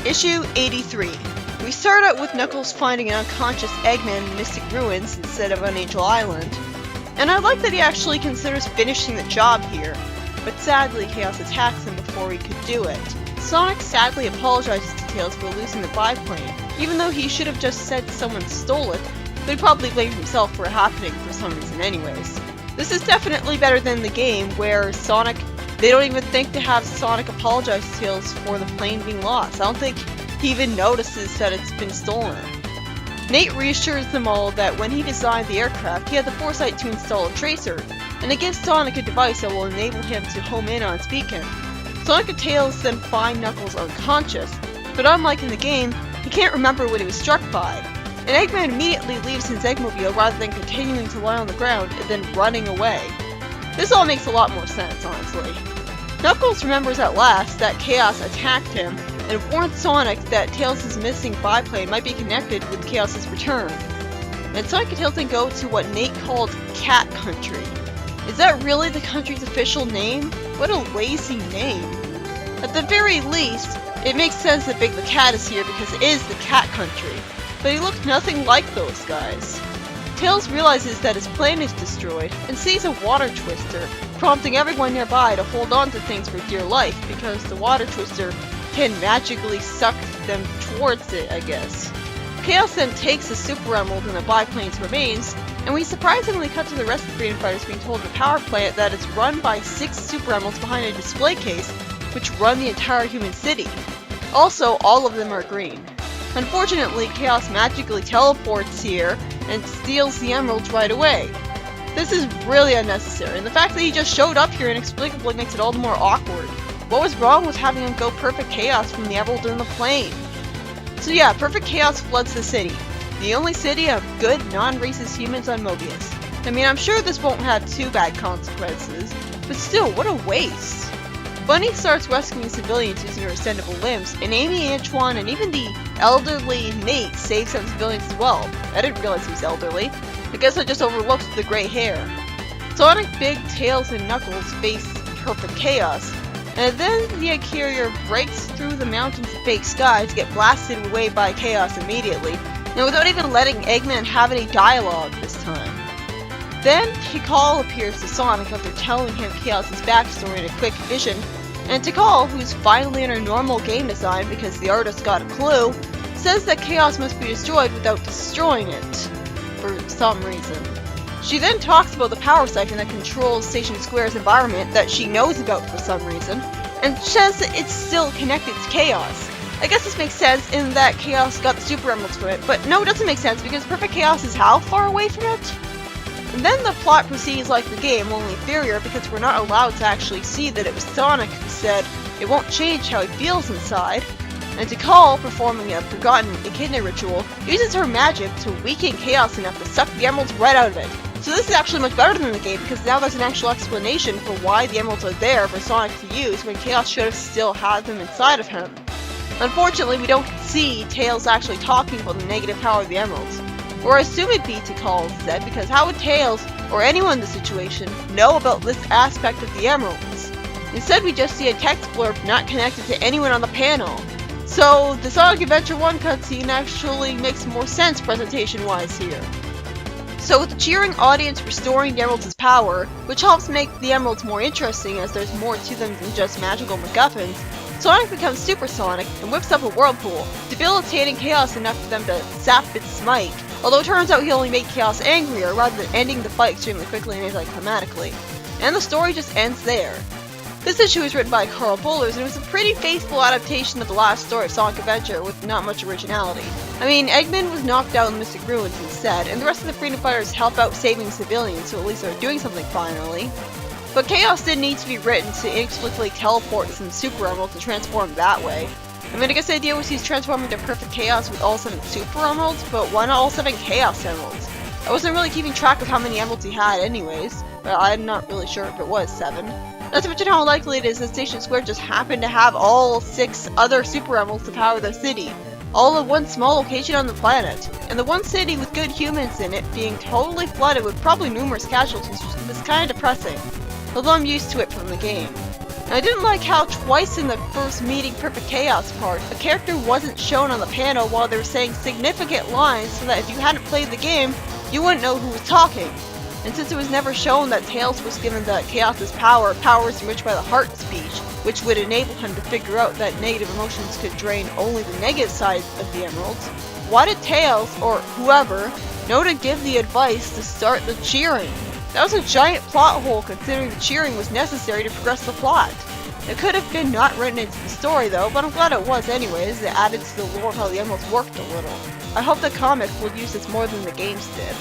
Issue 83. We start out with Knuckles finding an unconscious Eggman in Mystic Ruins instead of on Angel Island. And I like that he actually considers finishing the job here, but sadly Chaos attacks him before he could do it. Sonic sadly apologizes to Tails for losing the biplane, even though he should have just said someone stole it, but he probably blamed himself for it happening for some reason anyways. This is definitely better than the game where they don't even think to have Sonic apologize to Tails for the plane being lost. I don't think he even notices that it's been stolen. Nate reassures them all that when he designed the aircraft, he had the foresight to install a tracer, and it gives Sonic a device that will enable him to home in on its beacon. Sonic and Tails then find Knuckles unconscious, but unlike in the game, he can't remember what he was struck by. And Eggman immediately leaves his Eggmobile rather than continuing to lie on the ground and then running away. This all makes a lot more sense, honestly. Knuckles remembers at last that Chaos attacked him and warned Sonic that Tails' missing biplane might be connected with Chaos' return. And Sonic and Tails then go to what Nate called Cat Country. Is that really the country's official name? What a lazy name. At the very least, it makes sense that Big the Cat is here because it is the Cat Country, but he looks nothing like those guys. Tails realizes that his plane is destroyed and sees a water twister, prompting everyone nearby to hold on to things for dear life because the water twister can magically suck them towards it, I guess. Chaos then takes the Super Emerald and the biplane's remains, and we surprisingly cut to the rest of the freedom fighters being told of a power plant that is run by 6 Super Emeralds behind a display case which run the entire human city. Also, all of them are green. Unfortunately, Chaos magically teleports here and steals the emeralds right away. This is really unnecessary, and the fact that he just showed up here inexplicably makes it all the more awkward. What was wrong with having him go Perfect Chaos from the emerald in the plane? So yeah, Perfect Chaos floods the city. The only city of good, non-racist humans on Mobius. I mean, I'm sure this won't have too bad consequences, but still, what a waste. Bunny starts rescuing civilians using her extendable limbs, and Amy, Antoine, and even the elderly Nate save some civilians as well. I didn't realize he was elderly. I guess I just overlooked the gray hair. Sonic, Big, Tails, and Knuckles face Perfect Chaos, and then the Carrier breaks through the mountains of fake sky to get blasted away by Chaos immediately, and without even letting Eggman have any dialogue this time. Then, Tikal appears to Sonic after telling him Chaos' backstory in a quick vision, and Tikal, who's finally in her normal game design because the artist got a clue, says that Chaos must be destroyed without destroying it, for some reason. She then talks about the power siphon that controls Station Square's environment that she knows about for some reason, and says that it's still connected to Chaos. I guess this makes sense in that Chaos got the Super Emeralds from it, but no, it doesn't make sense because Perfect Chaos is how far away from it? And then the plot proceeds like the game, only inferior because we're not allowed to actually see that it was Sonic who said it won't change how he feels inside, and Tikal, performing a forgotten echidna ritual, uses her magic to weaken Chaos enough to suck the emeralds right out of it. So this is actually much better than the game because now there's an actual explanation for why the emeralds are there for Sonic to use when Chaos should have still had them inside of him. Unfortunately, we don't see Tails actually talking about the negative power of the emeralds. Or I assume it'd be Tikal instead, because how would Tails, or anyone in the situation, know about this aspect of the emeralds? Instead, we just see a text blurb not connected to anyone on the panel. So, the Sonic Adventure 1 cutscene actually makes more sense presentation-wise here. So with the cheering audience restoring the emeralds' power, which helps make the emeralds more interesting as there's more to them than just magical MacGuffins, Sonic becomes Super Sonic and whips up a whirlpool, debilitating Chaos enough for them to zap its might. Although it turns out he only made Chaos angrier rather than ending the fight extremely quickly and anticlimactically. And the story just ends there. This issue was written by Carl Bullers and it was a pretty faithful adaptation of the last story of Sonic Adventure with not much originality. I mean, Eggman was knocked out in Mystic Ruins instead, and the rest of the freedom fighters help out saving civilians, so at least they're doing something finally. But Chaos didn't need to be written to inexplicably teleport some Super Emeralds to transform that way. I mean, I guess the idea was he's transforming to Perfect Chaos with all 7 Super Emeralds, but why not all 7 Chaos Emeralds? I wasn't really keeping track of how many emeralds he had anyways, but I'm not really sure if it was 7. Not to mention how unlikely it is that Station Square just happened to have all 6 other Super Emeralds to power their city, all in one small location on the planet, and the one city with good humans in it being totally flooded with probably numerous casualties was kinda depressing, although I'm used to it from the game. And I didn't like how twice in the first meeting Perfect Chaos part, a character wasn't shown on the panel while they were saying significant lines so that if you hadn't played the game, you wouldn't know who was talking. And since it was never shown that Tails was given the Chaos' powers enriched by the heart speech, which would enable him to figure out that negative emotions could drain only the negative side of the emeralds, why did Tails, or whoever, know to give the advice to start the cheering? That was a giant plot hole considering the cheering was necessary to progress the plot. It could have been not written into the story though, but I'm glad it was anyways. It added to the lore of how the emeralds worked a little. I hope the comics will use this more than the games did.